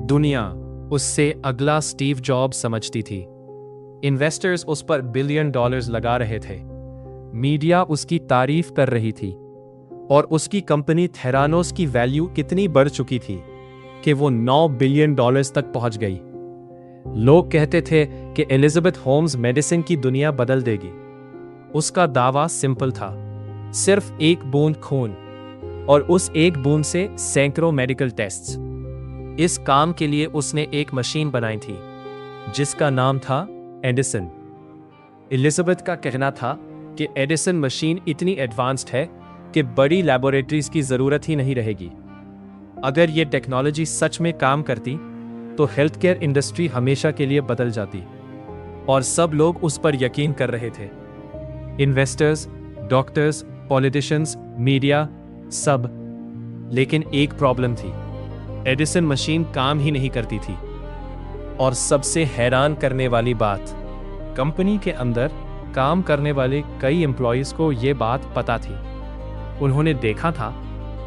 दुनिया उससे अगला स्टीव जॉब्स समझती थी। इन्वेस्टर्स उस पर $1 बिलियन लगा रहे थे। मीडिया उसकी तारीफ कर रही थी और उसकी कंपनी थेरानोस की वैल्यू कितनी बढ़ चुकी थी कि वो $9 बिलियन तक पहुंच गई। लोग कहते थे कि एलिजाबेथ होम्स मेडिसिन की दुनिया बदल देगी। उसका दावा सिंपल था, सिर्फ एक बूंद खून और उस एक बूंद से सैकड़ों मेडिकल टेस्ट्स। इस काम के लिए उसने एक मशीन बनाई थी जिसका नाम था एडिसन। एलिजाबेथ का कहना था कि एडिसन मशीन इतनी एडवांस्ड है कि बड़ी लैबोरेटरीज की जरूरत ही नहीं रहेगी। अगर ये टेक्नोलॉजी सच में काम करती तो हेल्थ केयर इंडस्ट्री हमेशा के लिए बदल जाती, और सब लोग उस पर यकीन कर रहे थे। इन्वेस्टर्स, डॉक्टर्स, पॉलिटिशियंस, मीडिया, सब। लेकिन एक प्रॉब्लम थी, एडिसन मशीन काम ही नहीं करती थी। और सबसे हैरान करने वाली बात, कंपनी के अंदर काम करने वाले कई एम्प्लॉयज को यह बात पता थी। उन्होंने देखा था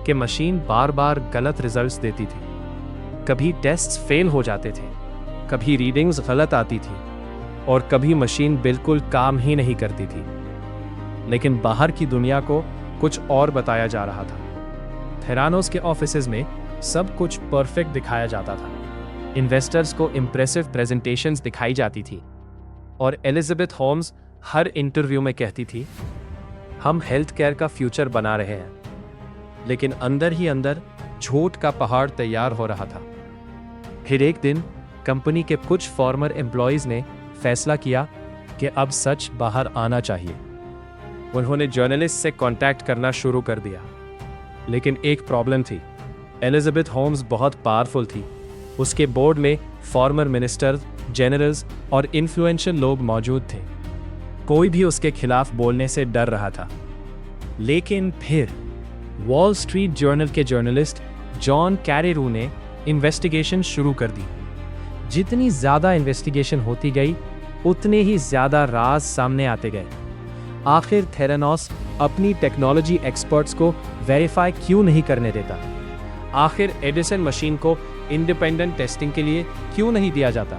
कि मशीन बार बार गलत रिजल्ट्स देती थी। कभी टेस्ट्स फेल हो जाते थे, कभी रीडिंग्स गलत आती थी और कभी मशीन बिल्कुल काम ही नहीं करती थी। लेकिन बाहर की दुनिया को कुछ और बताया जा रहा था। थेरानोस के ऑफिसेज में सब कुछ परफेक्ट दिखाया जाता था। इन्वेस्टर्स को इंप्रेसिव प्रेजेंटेशंस दिखाई जाती थी और एलिजाबेथ होम्स हर इंटरव्यू में कहती थी, हम हेल्थ केयर का फ्यूचर बना रहे हैं। लेकिन अंदर ही अंदर झूठ का पहाड़ तैयार हो रहा था। फिर एक दिन कंपनी के कुछ फॉर्मर एम्प्लॉयज ने फैसला किया कि अब सच बाहर आना चाहिए। उन्होंने जर्नलिस्ट से कांटेक्ट करना शुरू कर दिया। लेकिन एक प्रॉब्लम थी, एलिजाबेथ होम्स बहुत पावरफुल थी। उसके बोर्ड में फॉर्मर मिनिस्टर्स, जनरल्स और इन्फ्लुएंशियल लोग मौजूद थे। कोई भी उसके खिलाफ बोलने से डर रहा था। लेकिन फिर वॉल स्ट्रीट जर्नल के जर्नलिस्ट जॉन कैरेरू ने इन्वेस्टिगेशन शुरू कर दी। जितनी ज्यादा इन्वेस्टिगेशन होती गई, उतने ही ज्यादा राज सामने आते गए। आखिर थेरानोस अपनी टेक्नोलॉजी एक्सपर्ट्स को वेरीफाई क्यों नहीं करने देता? आखिर एडिसन मशीन को इंडिपेंडेंट टेस्टिंग के लिए क्यों नहीं दिया जाता?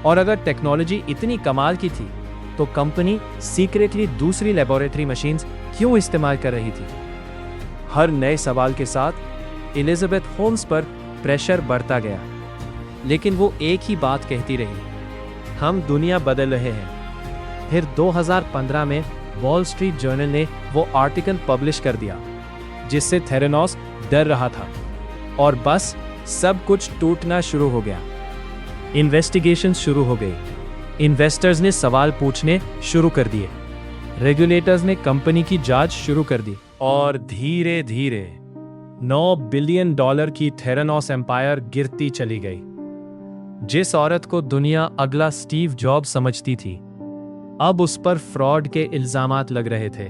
और अगर टेक्नोलॉजी इतनी कमाल की थी तो कंपनी सीक्रेटली दूसरी लेबोरेटरी मशीन्स क्यों इस्तेमाल कर रही थी? हर नए सवाल के साथ एलिजाबेथ होम्स पर प्रेशर बढ़ता गया। लेकिन वो एक ही बात कहती रही, हम दुनिया बदल रहे हैं। फिर 2015 में वॉल स्ट्रीट जर्नल ने वो आर्टिकल पब्लिश कर दिया जिससे थेरानोस डर रहा था, और बस सब कुछ टूटना शुरू हो गया। इन्वेस्टिगेशन शुरू हो गई। इन्वेस्टर्स ने सवाल पूछने शुरू कर दिए। रेगुलेटर्स ने कंपनी की जांच शुरू कर दी, और धीरे धीरे $9 बिलियन की थेरानोस एम्पायर गिरती चली गई। जिस औरत को दुनिया अगला स्टीव जॉब्स समझती थी, अब उस पर फ्रॉड के इल्जामात लग रहे थे।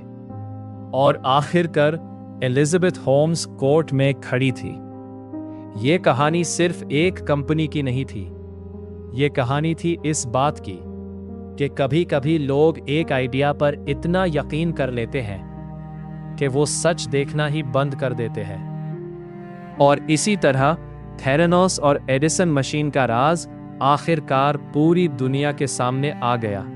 और आखिरकार एलिजाबेथ होम्स कोर्ट में खड़ी थी। ये कहानी सिर्फ एक कंपनी की नहीं थी। ये कहानी थी इस बात की कि कभी-कभी लोग एक आइडिया पर इतना यकीन कर लेते हैं कि वो सच देखना ही बंद कर देते हैं। और इसी तरह थेरानोस और एडिसन मशीन का राज आखिरकार पूरी दुनिया के सामने आ गया।